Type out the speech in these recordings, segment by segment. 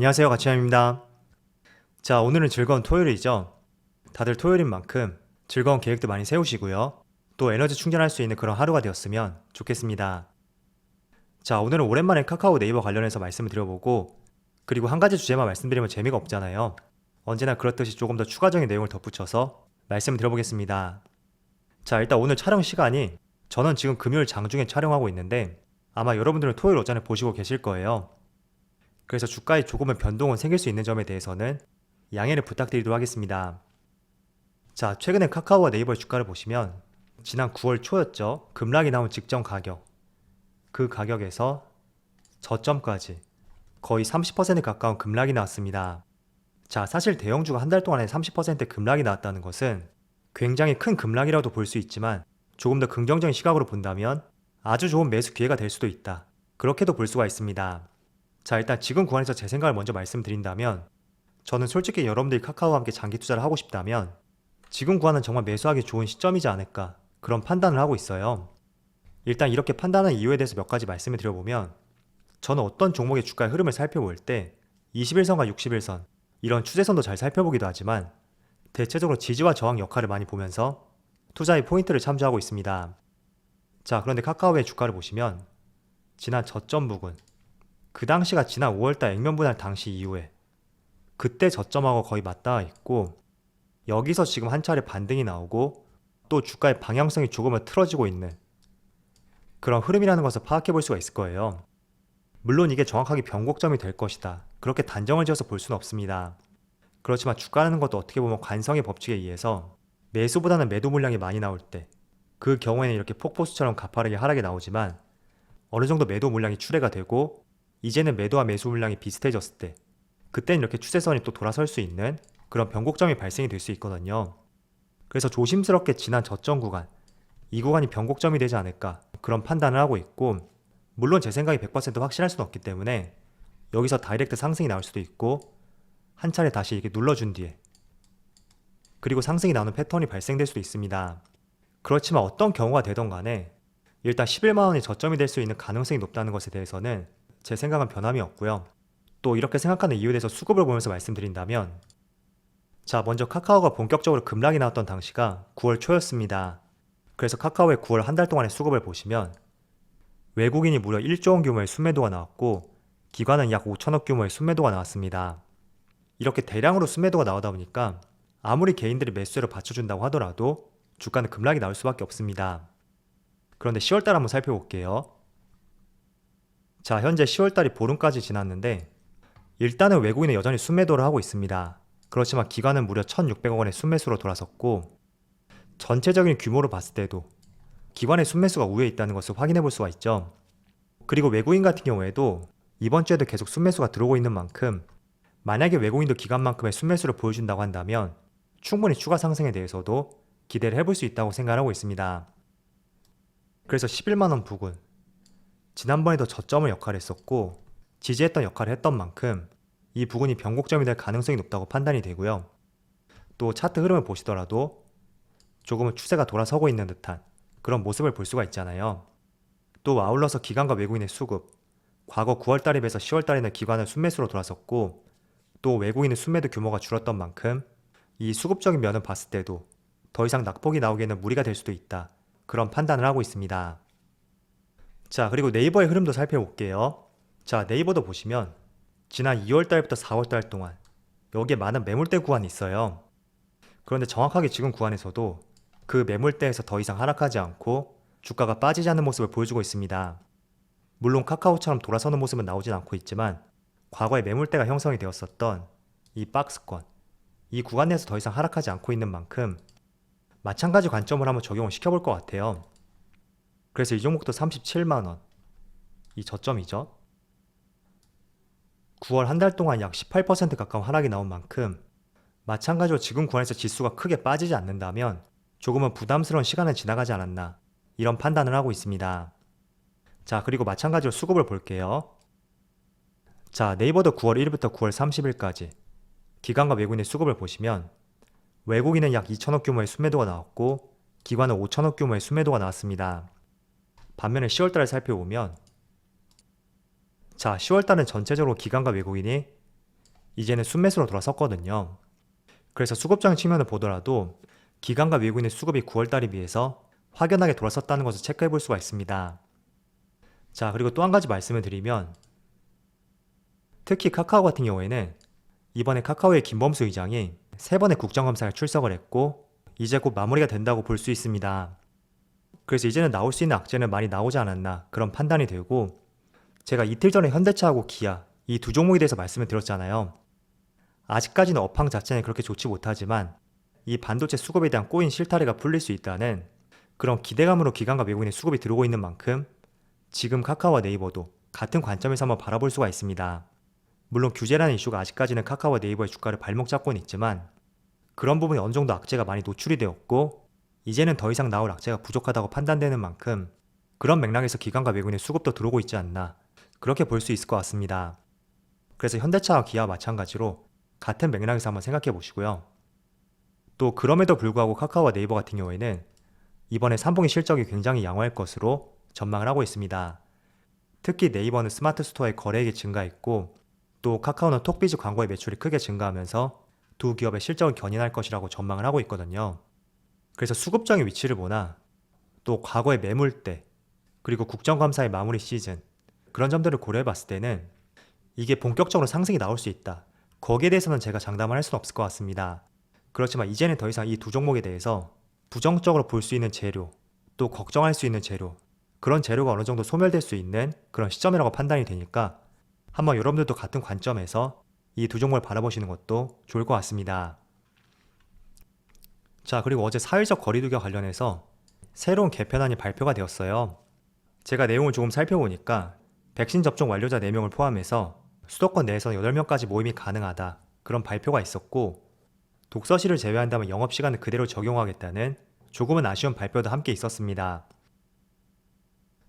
안녕하세요, 가치남입니다. 자, 오늘은 즐거운 토요일이죠. 다들 토요일인 만큼 즐거운 계획도 많이 세우시고요. 또 에너지 충전할 수 있는 그런 하루가 되었으면 좋겠습니다. 자, 오늘은 오랜만에 카카오 네이버 관련해서 말씀을 드려보고, 그리고 한 가지 주제만 말씀드리면 재미가 없잖아요. 언제나 그렇듯이 조금 더 추가적인 내용을 덧붙여서 말씀을 드려보겠습니다. 자, 일단 오늘 촬영 시간이, 저는 지금 금요일 장중에 촬영하고 있는데 아마 여러분들은 토요일 오전에 보시고 계실 거예요. 그래서 주가에 조금은 변동은 생길 수 있는 점에 대해서는 양해를 부탁드리도록 하겠습니다. 자, 최근에 카카오와 네이버의 주가를 보시면 지난 9월 초였죠. 급락이 나온 직전 가격, 그 가격에서 저점까지 거의 30% 가까운 급락이 나왔습니다. 자, 사실 대형주가 한 달 동안에 30% 급락이 나왔다는 것은 굉장히 큰 급락이라도 볼 수 있지만, 조금 더 긍정적인 시각으로 본다면 아주 좋은 매수 기회가 될 수도 있다, 그렇게도 볼 수가 있습니다. 자, 일단 지금 구간에서 제 생각을 먼저 말씀드린다면, 저는 솔직히 여러분들이 카카오와 함께 장기 투자를 하고 싶다면 지금 구간은 정말 매수하기 좋은 시점이지 않을까, 그런 판단을 하고 있어요. 일단 이렇게 판단한 이유에 대해서 몇 가지 말씀을 드려보면, 저는 어떤 종목의 주가의 흐름을 살펴볼 때 21선과 61선, 이런 추세선도 잘 살펴보기도 하지만 대체적으로 지지와 저항 역할을 많이 보면서 투자의 포인트를 참조하고 있습니다. 자, 그런데 카카오의 주가를 보시면 지난 저점 부근, 그 당시가 지난 5월달 액면 분할 당시 이후에 그때 저점하고 거의 맞닿아 있고, 여기서 지금 한 차례 반등이 나오고 또 주가의 방향성이 조금은 틀어지고 있는 그런 흐름이라는 것을 파악해 볼 수가 있을 거예요. 물론 이게 정확하게 변곡점이 될 것이다, 그렇게 단정을 지어서 볼 수는 없습니다. 그렇지만 주가라는 것도 어떻게 보면 관성의 법칙에 의해서 매수보다는 매도 물량이 많이 나올 때, 그 경우에는 이렇게 폭포수처럼 가파르게 하락이 나오지만, 어느 정도 매도 물량이 출회가 되고 이제는 매도와 매수 물량이 비슷해졌을 때, 그때는 이렇게 추세선이 또 돌아설 수 있는 그런 변곡점이 발생이 될 수 있거든요. 그래서 조심스럽게 지난 저점 구간, 이 구간이 변곡점이 되지 않을까, 그런 판단을 하고 있고, 물론 제 생각이 100% 확실할 수는 없기 때문에 여기서 다이렉트 상승이 나올 수도 있고, 한 차례 다시 이렇게 눌러준 뒤에 그리고 상승이 나오는 패턴이 발생될 수도 있습니다. 그렇지만 어떤 경우가 되던 간에 일단 11만원이 저점이 될 수 있는 가능성이 높다는 것에 대해서는 제 생각은 변함이 없고요. 또 이렇게 생각하는 이유에 대해서 수급을 보면서 말씀드린다면, 자, 먼저 카카오가 본격적으로 급락이 나왔던 당시가 9월 초였습니다. 그래서 카카오의 9월 한 달 동안의 수급을 보시면 외국인이 무려 1조 원 규모의 순매도가 나왔고, 기관은 약 5천억 규모의 순매도가 나왔습니다. 이렇게 대량으로 순매도가 나오다 보니까 아무리 개인들이 매수세로 받쳐준다고 하더라도 주가는 급락이 나올 수밖에 없습니다. 그런데 10월달 한번 살펴볼게요. 자, 현재 10월달이 보름까지 지났는데 일단은 외국인은 여전히 순매도를 하고 있습니다. 그렇지만 기관은 무려 1,600억 원의 순매수로 돌아섰고, 전체적인 규모로 봤을 때도 기관의 순매수가 우위에 있다는 것을 확인해 볼 수가 있죠. 그리고 외국인 같은 경우에도 이번 주에도 계속 순매수가 들어오고 있는 만큼, 만약에 외국인도 기관만큼의 순매수를 보여준다고 한다면 충분히 추가 상승에 대해서도 기대를 해볼 수 있다고 생각하고 있습니다. 그래서 11만원 부근, 지난번에도 저점을 역할했었고 지지했던 역할을 했던 만큼 이 부근이 변곡점이 될 가능성이 높다고 판단이 되고요. 또 차트 흐름을 보시더라도 조금은 추세가 돌아서고 있는 듯한 그런 모습을 볼 수가 있잖아요. 또 아울러서 기관과 외국인의 수급, 과거 9월달에 비해서 10월달에는 기관은 순매수로 돌아섰고, 또 외국인의 순매도 규모가 줄었던 만큼 이 수급적인 면을 봤을 때도 더 이상 낙폭이 나오기에는 무리가 될 수도 있다, 그런 판단을 하고 있습니다. 자, 그리고 네이버의 흐름도 살펴볼게요. 자, 네이버도 보시면 지난 2월달부터 4월달 동안 여기에 많은 매물대 구간이 있어요. 그런데 정확하게 지금 구간에서도 그 매물대에서 더 이상 하락하지 않고 주가가 빠지지 않는 모습을 보여주고 있습니다. 물론 카카오처럼 돌아서는 모습은 나오진 않고 있지만, 과거에 매물대가 형성이 되었었던 이 박스권, 이 구간 내에서 더 이상 하락하지 않고 있는 만큼 마찬가지 관점을 한번 적용을 시켜볼 것 같아요. 그래서 이 종목도 37만원, 이 저점이죠. 9월 한 달 동안 약 18% 가까운 하락이 나온 만큼 마찬가지로 지금 구간에서 지수가 크게 빠지지 않는다면 조금은 부담스러운 시간은 지나가지 않았나, 이런 판단을 하고 있습니다. 자, 그리고 마찬가지로 수급을 볼게요. 자, 네이버도 9월 1일부터 9월 30일까지 기관과 외국인의 수급을 보시면 외국인은 약 2천억 규모의 순매도가 나왔고, 기관은 5천억 규모의 순매도가 나왔습니다. 반면에 10월달을 살펴보면, 자, 10월달은 전체적으로 기관과 외국인이 이제는 순매수로 돌아섰거든요. 그래서 수급적인 측면을 보더라도 기관과 외국인의 수급이 9월달에 비해서 확연하게 돌아섰다는 것을 체크해 볼 수가 있습니다. 자, 그리고 또 한 가지 말씀을 드리면 특히 카카오 같은 경우에는 이번에 카카오의 김범수 의장이 3번의 국정감사에 출석을 했고 이제 곧 마무리가 된다고 볼 수 있습니다. 그래서 이제는 나올 수 있는 악재는 많이 나오지 않았나 그런 판단이 되고, 제가 이틀 전에 현대차하고 기아 이 두 종목에 대해서 말씀을 드렸잖아요. 아직까지는 업황 자체는 그렇게 좋지 못하지만 이 반도체 수급에 대한 꼬인 실타래가 풀릴 수 있다는 그런 기대감으로 기관과 외국인의 수급이 들어오고 있는 만큼 지금 카카오와 네이버도 같은 관점에서 한번 바라볼 수가 있습니다. 물론 규제라는 이슈가 아직까지는 카카오와 네이버의 주가를 발목 잡고는 있지만 그런 부분이 어느 정도 악재가 많이 노출이 되었고 이제는 더 이상 나올 악재가 부족하다고 판단되는 만큼 그런 맥락에서 기관과 외국인의 수급도 들어오고 있지 않나 그렇게 볼 수 있을 것 같습니다. 그래서 현대차와 기아와 마찬가지로 같은 맥락에서 한번 생각해 보시고요. 또 그럼에도 불구하고 카카오와 네이버 같은 경우에는 이번에 3분기 실적이 굉장히 양호할 것으로 전망을 하고 있습니다. 특히 네이버는 스마트 스토어의 거래액이 증가했고 또 카카오는 톡비즈 광고의 매출이 크게 증가하면서 두 기업의 실적을 견인할 것이라고 전망을 하고 있거든요. 그래서 수급적인 위치를 보나 또 과거의 매물대 그리고 국정감사의 마무리 시즌 그런 점들을 고려해 봤을 때는 이게 본격적으로 상승이 나올 수 있다. 거기에 대해서는 제가 장담을 할 수는 없을 것 같습니다. 그렇지만 이제는 더 이상 이 두 종목에 대해서 부정적으로 볼 수 있는 재료, 또 걱정할 수 있는 재료, 그런 재료가 어느 정도 소멸될 수 있는 그런 시점이라고 판단이 되니까 한번 여러분들도 같은 관점에서 이 두 종목을 바라보시는 것도 좋을 것 같습니다. 자, 그리고 어제 사회적 거리두기와 관련해서 새로운 개편안이 발표가 되었어요. 제가 내용을 조금 살펴보니까 백신 접종 완료자 4명을 포함해서 수도권 내에서는 8명까지 모임이 가능하다 그런 발표가 있었고, 독서실을 제외한다면 영업시간을 그대로 적용하겠다는 조금은 아쉬운 발표도 함께 있었습니다.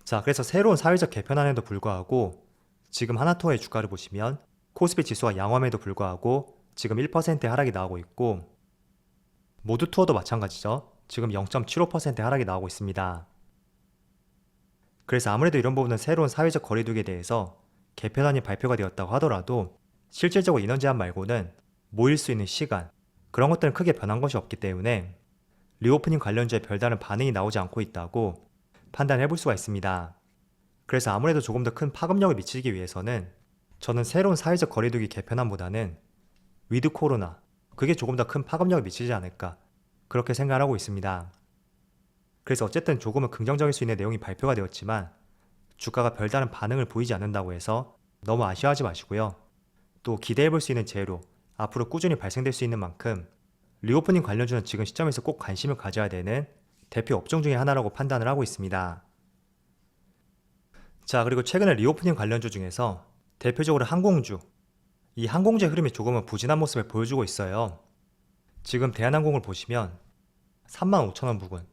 자, 그래서 새로운 사회적 개편안에도 불구하고 지금 하나투어의 주가를 보시면 코스피 지수가 양호함에도 불구하고 지금 1%의 하락이 나오고 있고, 모두투어도 마찬가지죠. 지금 0.75% 하락이 나오고 있습니다. 그래서 아무래도 이런 부분은 새로운 사회적 거리두기에 대해서 개편안이 발표가 되었다고 하더라도 실질적으로 인원 제한 말고는 모일 수 있는 시간, 그런 것들은 크게 변한 것이 없기 때문에 리오프닝 관련주에 별다른 반응이 나오지 않고 있다고 판단해 볼 수가 있습니다. 그래서 아무래도 조금 더 큰 파급력을 미치기 위해서는 저는 새로운 사회적 거리두기 개편안보다는 위드 코로나, 그게 조금 더 큰 파급력을 미치지 않을까 그렇게 생각을 하고 있습니다. 그래서 어쨌든 조금은 긍정적일 수 있는 내용이 발표가 되었지만 주가가 별다른 반응을 보이지 않는다고 해서 너무 아쉬워하지 마시고요. 또 기대해 볼 수 있는 재료, 앞으로 꾸준히 발생될 수 있는 만큼 리오프닝 관련주는 지금 시점에서 꼭 관심을 가져야 되는 대표 업종 중에 하나라고 판단을 하고 있습니다. 자, 그리고 최근에 리오프닝 관련주 중에서 대표적으로 항공주, 이 항공주의 흐름이 조금은 부진한 모습을 보여주고 있어요. 지금 대한항공을 보시면 35,000원 부근,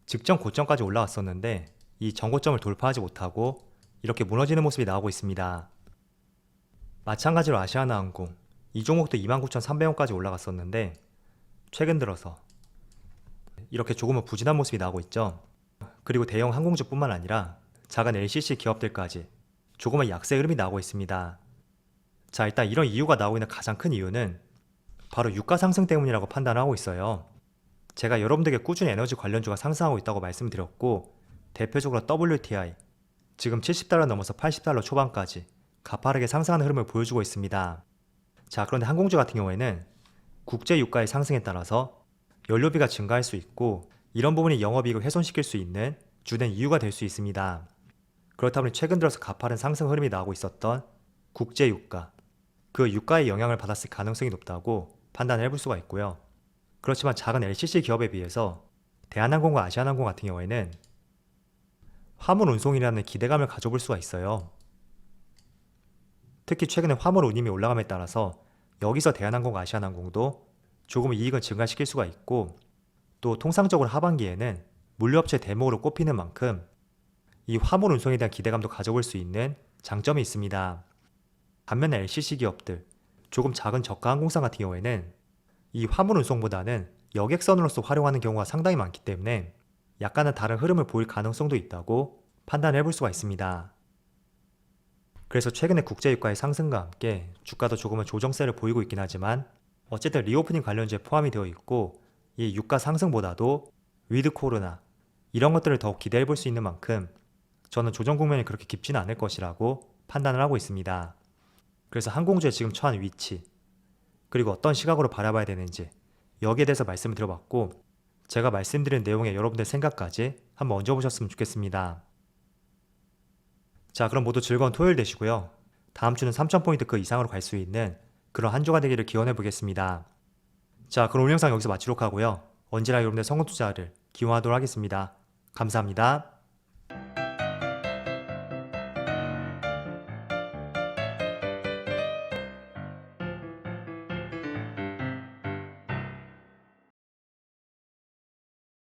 직전 고점까지 올라왔었는데 이 전고점을 돌파하지 못하고 이렇게 무너지는 모습이 나오고 있습니다. 마찬가지로 아시아나항공, 이 종목도 29,300원까지 올라갔었는데 최근 들어서 이렇게 조금은 부진한 모습이 나오고 있죠. 그리고 대형 항공주뿐만 아니라 작은 LCC 기업들까지 조금은 약세 흐름이 나오고 있습니다. 자, 일단 이런 이유가 나오고 있는 가장 큰 이유는 바로 유가 상승 때문이라고 판단하고 있어요. 제가 여러분들에게 꾸준히 에너지 관련주가 상승하고 있다고 말씀드렸고, 대표적으로 WTI 지금 70달러 넘어서 80달러 초반까지 가파르게 상승하는 흐름을 보여주고 있습니다. 자, 그런데 항공주 같은 경우에는 국제 유가의 상승에 따라서 연료비가 증가할 수 있고 이런 부분이 영업이익을 훼손시킬 수 있는 주된 이유가 될 수 있습니다. 그렇다 보니 최근 들어서 가파른 상승 흐름이 나오고 있었던 국제 유가, 그 유가의 영향을 받았을 가능성이 높다고 판단을 해볼 수가 있고요. 그렇지만 작은 LCC 기업에 비해서 대한항공과 아시아나항공 같은 경우에는 화물 운송이라는 기대감을 가져볼 수가 있어요. 특히 최근에 화물 운임이 올라감에 따라서 여기서 대한항공과 아시아나항공도 조금 이익을 증가시킬 수가 있고, 또 통상적으로 하반기에는 물류업체 대목으로 꼽히는 만큼 이 화물 운송에 대한 기대감도 가져볼 수 있는 장점이 있습니다. 반면에 LCC 기업들, 조금 작은 저가 항공사 같은 경우에는 이 화물 운송보다는 여객선으로서 활용하는 경우가 상당히 많기 때문에 약간은 다른 흐름을 보일 가능성도 있다고 판단해 볼 수가 있습니다. 그래서 최근에 국제유가의 상승과 함께 주가도 조금은 조정세를 보이고 있긴 하지만 어쨌든 리오프닝 관련주에 포함이 되어 있고 이 유가 상승보다도 위드 코로나 이런 것들을 더욱 기대해 볼 수 있는 만큼 저는 조정 국면이 그렇게 깊지는 않을 것이라고 판단을 하고 있습니다. 그래서 항공주의 지금 처한 위치 그리고 어떤 시각으로 바라봐야 되는지 여기에 대해서 말씀을 드려봤고 제가 말씀드린 내용에 여러분들 생각까지 한번 얹어보셨으면 좋겠습니다. 자, 그럼 모두 즐거운 토요일 되시고요. 다음 주는 3,000포인트 그 이상으로 갈 수 있는 그런 한 주가 되기를 기원해 보겠습니다. 자, 그럼 오늘 영상 여기서 마치도록 하고요. 언제나 여러분들 성공 투자를 기원하도록 하겠습니다. 감사합니다.